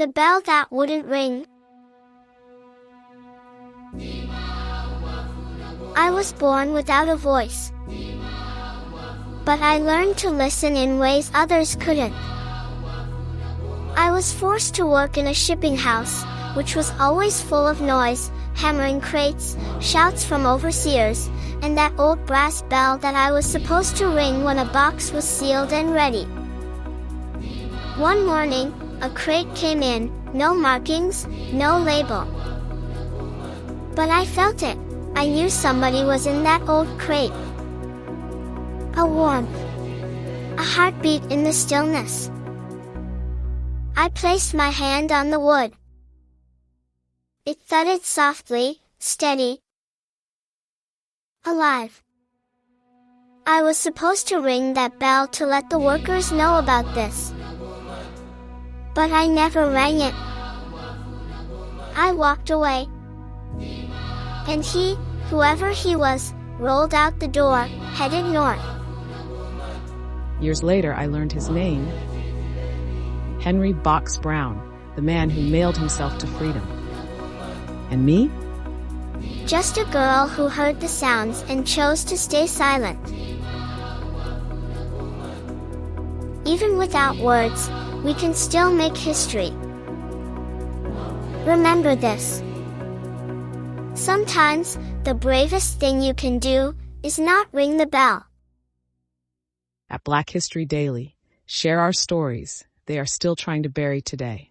The bell that wouldn't ring. I was born without a voice, but I learned to listen in ways others couldn't. I was forced to work in a shipping house, which was always full of noise, hammering crates, shouts from overseers, and that old brass bell that I was supposed to ring when a box was sealed and ready. One morning, a crate came in, no markings, no label. But I felt it. I knew somebody was in that old crate. A warmth. A heartbeat in the stillness. I placed my hand on the wood. It thudded softly, steady, alive. I was supposed to ring that bell to let the workers know about this. But I never rang it. I walked away. And he, whoever he was, rolled out the door, headed north. Years later, I learned his name. Henry Box Brown, the man who mailed himself to freedom. And me? Just a girl who heard the sounds and chose to stay silent. Even without words, we can still make history. Remember this. Sometimes, the bravest thing you can do is not ring the bell. At Black History Daily, share our stories they are still trying to bury today.